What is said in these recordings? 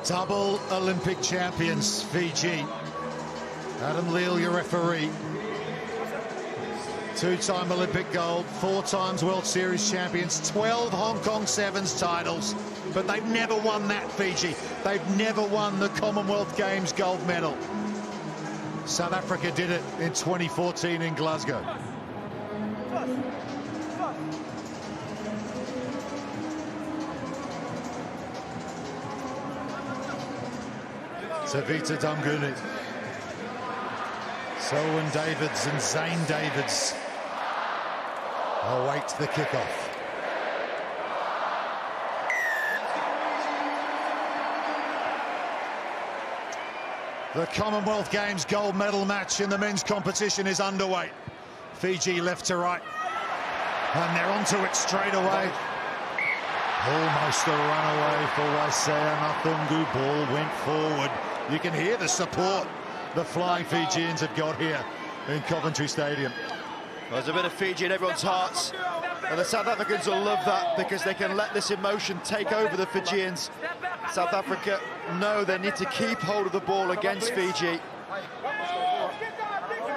Double Olympic champions, Fiji. Adam Leal, your referee. Two-time Olympic gold, 4 times World Series champions, 12 Hong Kong Sevens titles, but they've never won that, Fiji. They've never won the Commonwealth Games gold medal. South Africa did it in 2014 in Glasgow. Savita Damguni, Selwyn Davids and Zane Davids await the kickoff. The Commonwealth Games gold medal match in the men's competition is underway. Fiji left to right, and they're onto it straight away. Almost a runaway for Waisea Nathungu. Ball went forward. You can hear the support the flying Fijians have got here in Coventry Stadium. There's a bit of Fiji in everyone's hearts, and the South Africans will love that because they can let this emotion take over the Fijians. South Africa know they need to keep hold of the ball against Fiji.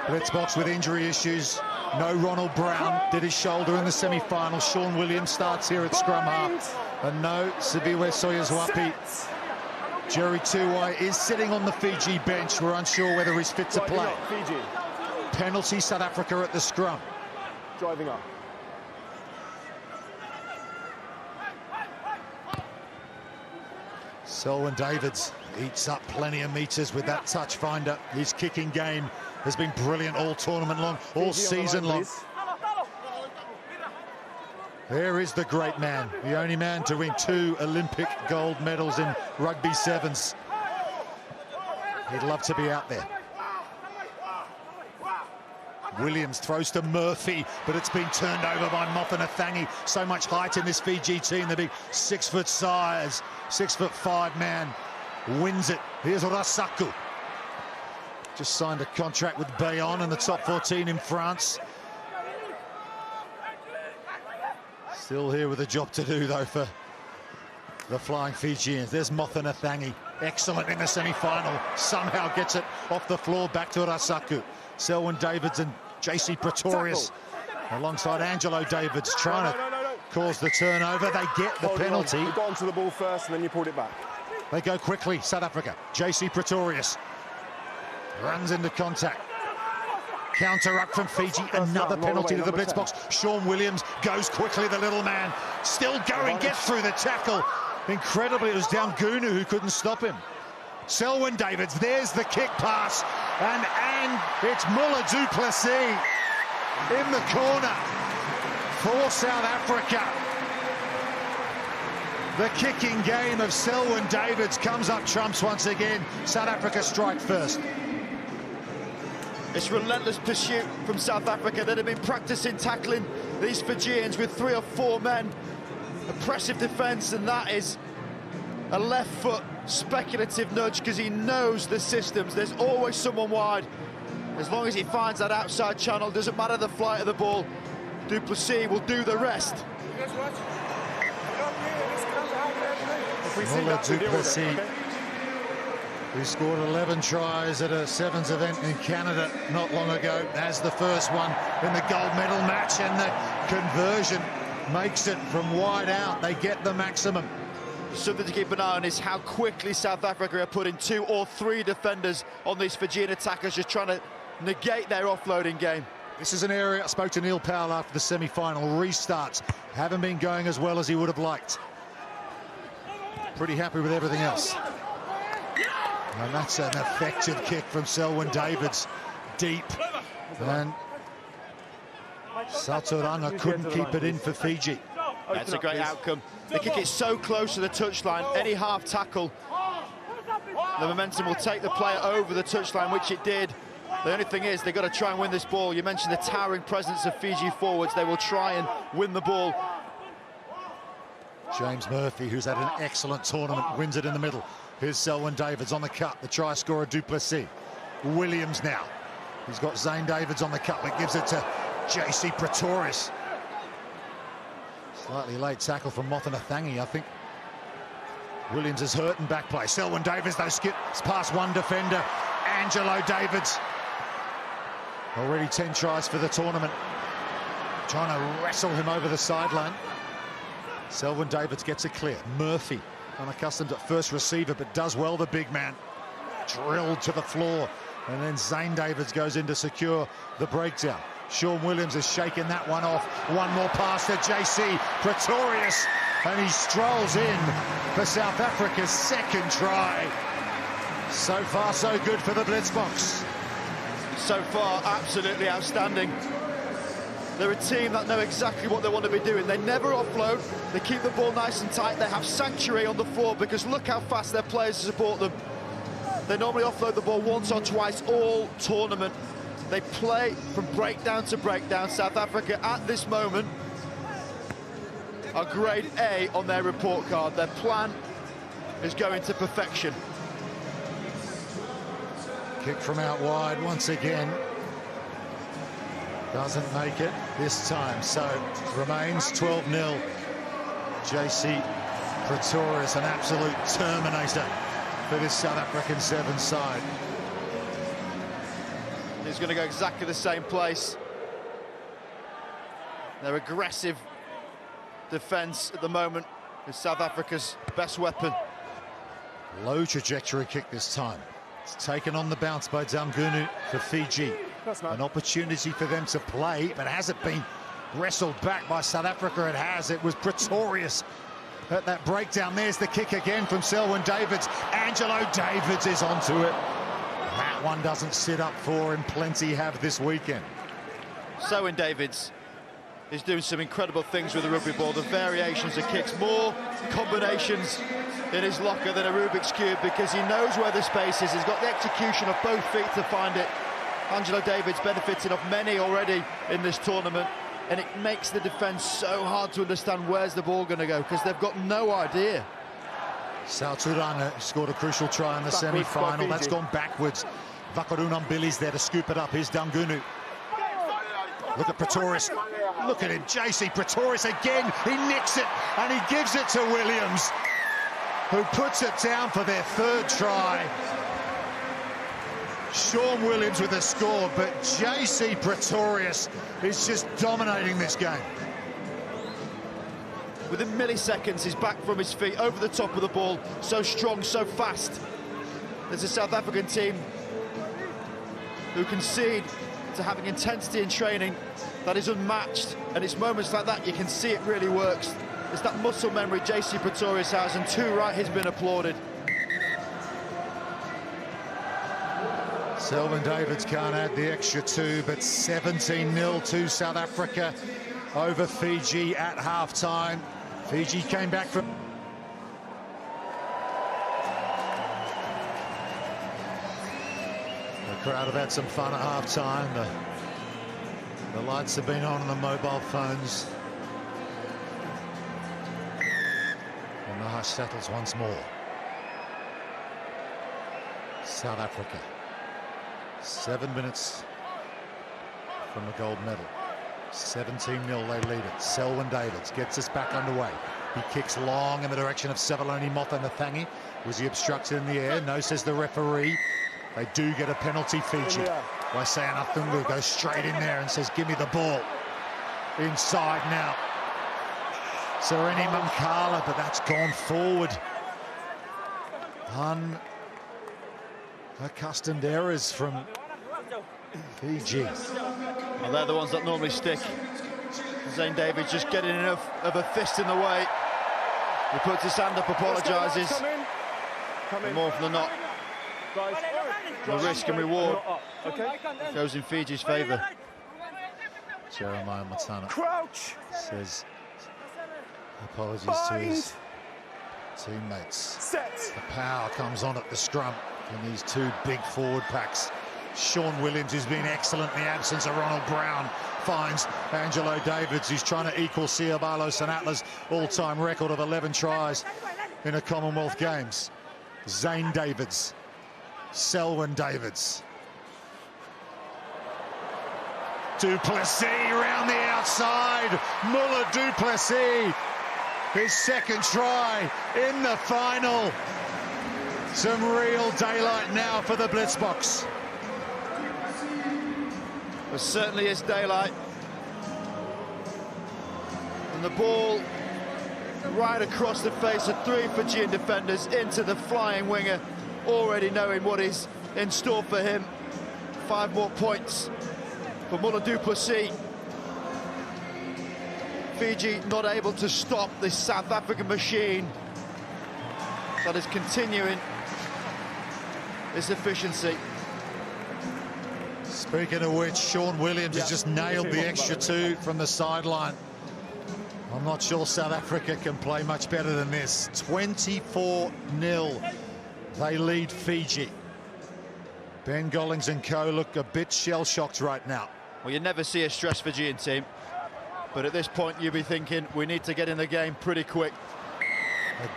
Blitzbox with injury issues. No Ronald Brown, did his shoulder in the semi-final. Sean Williams starts here at scrum half. And no, Sibiwe Soyuzwapi. Jerry Tuwai is sitting on the Fiji bench. We're unsure whether he's fit to play. Penalty, South Africa at the scrum. Driving up. Selwyn Davids eats up plenty of metres with that touch finder. His kicking game has been brilliant all tournament long, all season long. There is the great man, the only man to win 2 Olympic gold medals in rugby sevens. He'd love to be out there. Williams throws to Murphy, but it's been turned over by Mothanathangi. So much height in this Fiji team. The big 6-foot size, 6'5" man wins it. Here's Rasaku. Just signed a contract with Bayonne in the top 14 in France. Still here with a job to do, though, for the flying Fijians. There's Mothanathangi, excellent in the semi-final. Somehow gets it off the floor, back to Rasaku. Selwyn Davids and JC Pretorius alongside Angelo Davids trying to cause the turnover. They get the penalty. You got onto the ball first and then you pulled it back. They go quickly, South Africa. JC Pretorius runs into contact. Counter up from Fiji, another penalty to the blitz box. Sean Williams goes quickly, the little man. Still going, gets through the tackle. Incredibly, it was Damgunu who couldn't stop him. Selwyn Davids, there's the kick pass, and it's Muller du Plessis in the corner for South Africa. The kicking game of Selwyn Davids comes up trumps once again. South Africa strike first. It's relentless pursuit from South Africa that have been practicing tackling these Fijians with 3 or 4 men. Oppressive defence, and that is a left foot speculative nudge because he knows the systems. There's always someone wide. As long as he finds that outside channel, doesn't matter the flight of the ball, du Plessis will do the rest. Muller du Plessis, who scored 11 tries at a sevens event in Canada not long ago, as the first one in the gold medal match, and the conversion makes it from wide out. They get the maximum. Something to keep an eye on is how quickly South Africa are putting 2 or 3 defenders on these Fijian attackers, just trying to negate their offloading game. This is an area, I spoke to Neil Powell after the semi-final, restarts haven't been going as well as he would have liked. Pretty happy with everything else. And that's an effective kick from Selwyn Davids, deep. And Saturanga couldn't keep it in for Fiji. That's a great outcome. They kick it so close to the touchline, any half tackle, the momentum will take the player over the touchline, which it did. The only thing is, they've got to try and win this ball. You mentioned the towering presence of Fiji forwards. They will try and win the ball. James Murphy, who's had an excellent tournament, wins it in the middle. Here's Selwyn Davids on the cut, the try scorer du Plessis. Williams now. He's got Zane Davids on the cut, but gives it to JC Pretorius. Slightly late tackle from Mothanathangi. I think Williams is hurt in back play. Selwyn Davids, though, skips past one defender. Angelo Davids. Already 10 tries for the tournament. Trying to wrestle him over the sideline. Selwyn Davids gets it clear. Murphy, unaccustomed at first receiver, but does well, the big man. Drilled to the floor. And then Zane Davids goes in to secure the breakdown. Sean Williams has shaken that one off. One more pass to JC Pretorius. And he strolls in for South Africa's second try. So far, so good for the Blitzboks. So far, absolutely outstanding. They're a team that know exactly what they want to be doing. They never offload. They keep the ball nice and tight. They have sanctuary on the floor because look how fast their players support them. They normally offload the ball once or twice all tournament. They play from breakdown to breakdown. South Africa, at this moment, are grade A on their report card. Their plan is going to perfection. Kick from out wide once again. Doesn't make it this time, so remains 12-0. JC Pretorius, an absolute terminator for this South African 7 side. He's going to go exactly the same place. Their aggressive defence at the moment is South Africa's best weapon. Low trajectory kick this time. It's taken on the bounce by Damgunu for Fiji. An opportunity for them to play, but has it been wrestled back by South Africa? It has. It was Pretorius at that breakdown. There's the kick again from Selwyn Davids. Angelo Davids is onto it. That one doesn't sit up for him. Plenty have this weekend. Selwyn Davids is doing some incredible things with the rugby ball. The variations of kicks, more combinations in his locker than a Rubik's Cube because he knows where the space is. He's got the execution of both feet to find it. Angelo Davids benefiting off many already in this tournament, and it makes the defence so hard to understand where's the ball going to go because they've got no idea. South Sudan scored a crucial try in the semi-final. That's gone backwards. Vakarunam Billy's there to scoop it up. Here's Damgunu. Look at Pretorius. Look at him. JC Pretorius again. He nicks it and he gives it to Williams, who puts it down for their third try. Sean Williams with a score, but JC Pretorius is just dominating this game. Within milliseconds, he's back from his feet, over the top of the ball, so strong, so fast. There's a South African team who concede to having intensity in training that is unmatched, and it's moments like that you can see it really works. It's that muscle memory JC Pretorius has, and too right he's been applauded. Selwyn Davids can't add the extra 2, but 17-0 to South Africa over Fiji at half-time. Fiji came back from... The crowd have had some fun at half-time. The lights have been on the mobile phones. And the hush settles once more. South Africa. 7 minutes from the gold medal. 17-0 they lead it. Selwyn Davids gets us back underway. He kicks long in the direction of Sevaloni Motha-Nathangi. Was he obstructed in the air? No, says the referee. They do get a penalty, Fiji. Waisea Nathungu goes straight in there and says, give me the ball. Inside now. Sereni Mankala, but that's gone forward. Unaccustomed errors from Fiji. Well, they're the ones that normally stick. Zane Davids just getting enough of a fist in the way. He puts his hand up, apologises. More often than not, the risk and reward goes in Fiji's favour. Jeremiah Matana says apologies to his teammates. The power comes on at the scrum in these two big forward packs. Sean Williams, who's been excellent in the absence of Ronald Brown, finds Angelo Davids, who's trying to equal Siabalo Sanatla's all-time record of 11 tries in a Commonwealth Games. Zane Davids, Selwyn Davids. Du Plessis around the outside. Muller Du Plessis his second try in the final. Some real daylight now for the Blitzboks. There certainly is daylight. And the ball right across the face of three Fijian defenders into the flying winger, already knowing what is in store for him. 5 more points for Muller du Plessis. Fiji not able to stop this South African machine that is continuing its efficiency. Speaking of which, Sean Williams has just nailed the extra 2 from the sideline. I'm not sure South Africa can play much better than this. 24-0. They lead Fiji. Ben Gollings and co look a bit shell-shocked right now. Well, you never see a stressed Fijian team, but at this point you'll be thinking we need to get in the game pretty quick.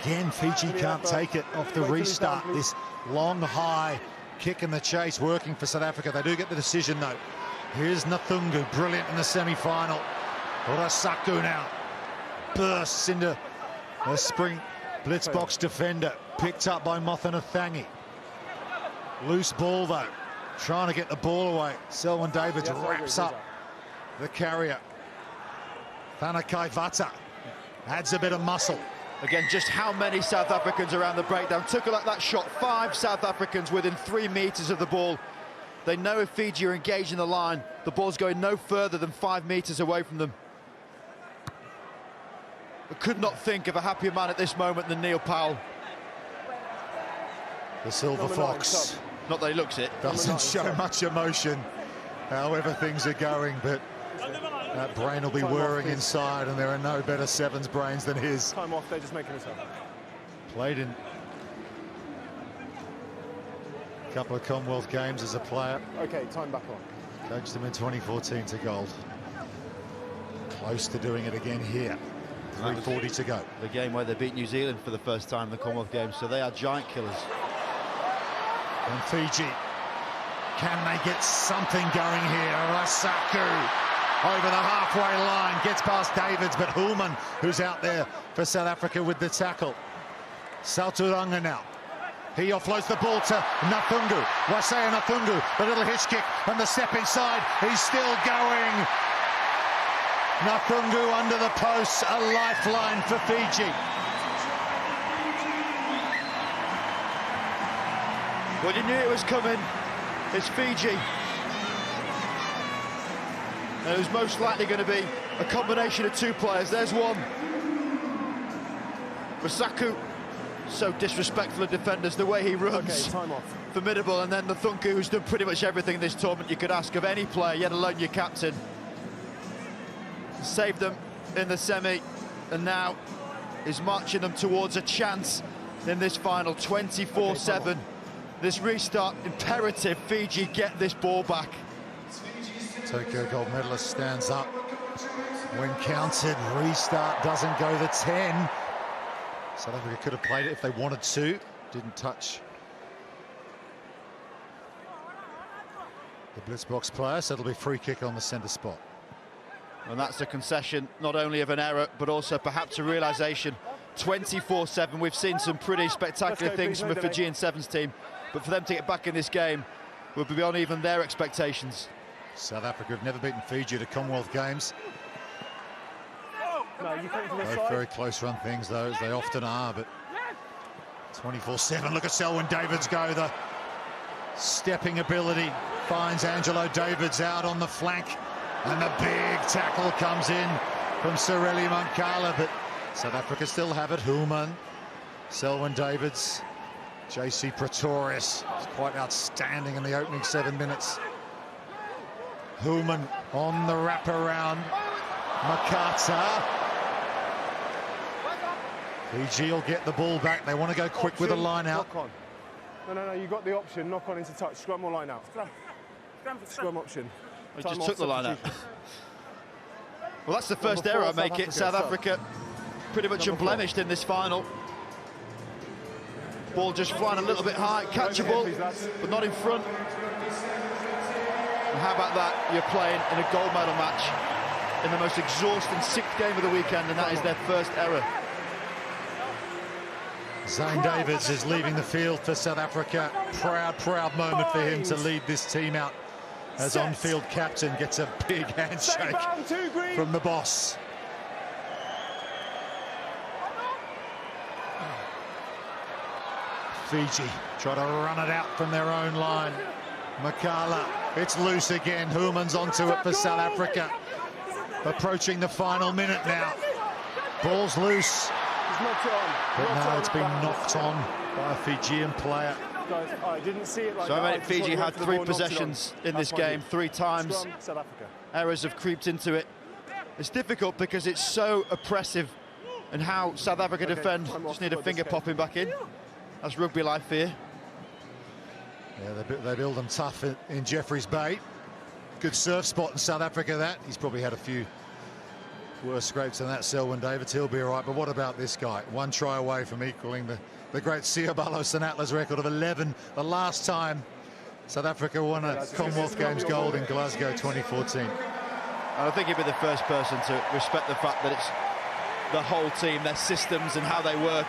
Again, Fiji can't take it off the restart. This long, high kick in the chase working for South Africa. They do get the decision, though. Here's Nathungu, brilliant in the semi-final. Urasaku now bursts into a spring Blitzboks defender, picked up by Mothanathangi. Loose ball, though, trying to get the ball away. Selwyn Davids wraps up the carrier. Thanakai Vata adds a bit of muscle. Again, just how many South Africans around the breakdown. Took that shot, 5 South Africans within 3 meters of the ball. They know if Fiji are engaging the line, the ball's going no further than 5 meters away from them. I could not think of a happier man at this moment than Neil Powell. The Silver Fox. Not that he looks it. Doesn't show much emotion, however things are going, but that brain will be whirring inside, and there are no better sevens brains than his. Time off, they're just making this up. Played in a couple of Commonwealth games as a player. Okay, time back on. Coached them in 2014 to gold. Close to doing it again here. 3:40 to go. The game where they beat New Zealand for the first time in the Commonwealth Games, so they are giant killers. And Fiji, can they get something going here? Rasaku over the halfway line, gets past Davids, but Hullman, who's out there for South Africa with the tackle. Sauturanga now. He offloads the ball to Nathungu. Wasea Nathungu, the little hitch kick and the step inside. He's still going. Nathungu under the posts, a lifeline for Fiji. Well, you knew it was coming. It's Fiji. And it was most likely going to be a combination of 2 players. There's one. Rasaku, so disrespectful of defenders, the way he runs. Okay, time off. Formidable. And then Nathungu, who's done pretty much everything in this tournament you could ask of any player, yet alone your captain. Saved them in the semi, and now is marching them towards a chance in this final. 24-7. This restart imperative. Fiji get this ball back. Tokyo gold medalist stands up when counted. Restart doesn't go the 10. South Africa could have played it if they wanted to. Didn't touch the Blitzboks player, so it'll be free kick on the centre spot. And that's a concession, not only of an error, but also perhaps a realisation. 24-7, we've seen some pretty spectacular things from a Fijian Sevens team, but for them to get back in this game will be beyond even their expectations. South Africa have never beaten Fiji at a Commonwealth Games. No, you come to the Both side. very close run things, though, as they often are, but 24-7. Look at Selwyn Davids go. The stepping ability finds Angelo Davids out on the flank. And the big tackle comes in from Sireli Mankala, but South Africa still have it. Hullman, Selwyn Davids, JC Pretorius. It's quite outstanding in the opening 7 minutes. Hullman on the wraparound. Makata. Fiji will get the ball back. They want to go quick with a line out. Knock on. No, you got the option. Knock on into touch. Scrum or line out. Scrum option. He just took the line out. Well, that's the first error I make it. South Africa pretty much unblemished in this final. Ball just flying a little bit high, catchable, but not in front. And how about that? You're playing in a gold medal match in the most exhausting 6th game of the weekend, and that is their first error. Zane Davids is leaving the field for South Africa. Proud moment for him to lead this team out as on-field captain. Gets a big handshake from the boss. Fiji try to run it out from their own line. Makala, it's loose again. Human's onto it for South Africa. Approaching the final minute now. Ball's loose. But no, it's been knocked on by a Fijian player. I didn't see it like so that. Fiji had 3 possessions in this game, 3 times. Errors have creeped into it. It's difficult because it's so oppressive, and how South Africa defend. Just need a finger popping back in. That's rugby life here. Yeah, they build them tough in Jeffreys Bay. Good surf spot in South Africa, that. He's probably had a few worse scrapes than that, Selwyn Davids. He'll be all right. But what about this guy? 1 try away from equaling the great Siobalo Senatla's record of 11. The last time South Africa won a Commonwealth Games gold in Glasgow 2014. I think he'd be the first person to respect the fact that it's the whole team, their systems and how they work.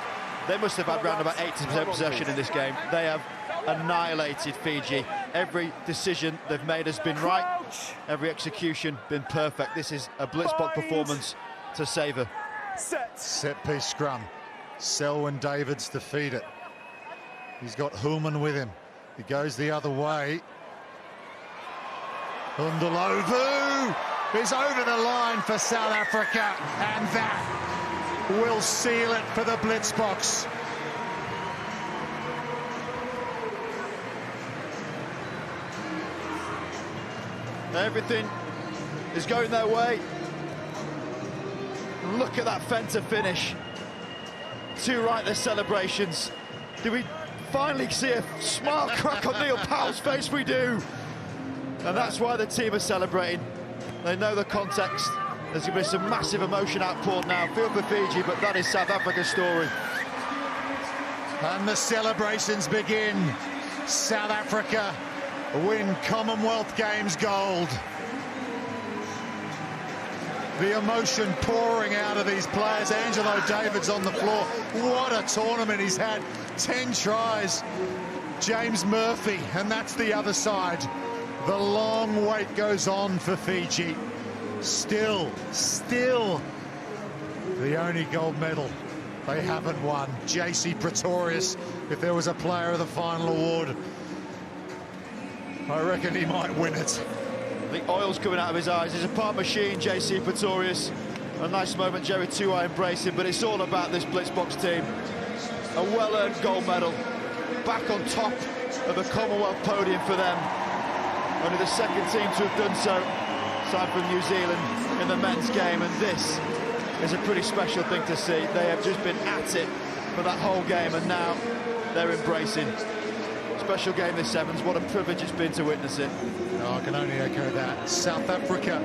They must have had around about 80% possession in this game. They have annihilated Fiji. Every decision they've made has been right. Every execution been perfect. This is a blitzbox performance to savour. Set piece scrum. Selwyn Davids to feed it. He's got Human with him. He goes the other way. Undalovu is over the line for South Africa, and that will seal it for the blitzbox. Everything is going their way. Look at that fenter finish. Too right, their celebrations. Do we finally see a smile crack on Neil Powell's face? We do. And that's why the team are celebrating. They know the context. There's going to be some massive emotion outpoured now. Feel for Fiji, but that is South Africa's story. And the celebrations begin. South Africa win Commonwealth Games gold. The emotion pouring out of these players. Angelo Davids on the floor. What a tournament he's had. 10 tries. James Murphy, and that's the other side. The long wait goes on for Fiji. Still the only gold medal they haven't won. JC Pretorius, if there was a player of the final award, I reckon he might win it. The oil's coming out of his eyes. He's a part machine, JC Pretorius. A nice moment, Jerry Tuai embracing, but it's all about this blitzbox team. A well-earned gold medal, back on top of the Commonwealth podium for them. Only the second team to have done so, aside from New Zealand in the men's game, and this is a pretty special thing to see. They have just been at it for that whole game, and now they're embracing. Special game this sevens. What a privilege it's been to witness it. Oh, I can only echo that. South Africa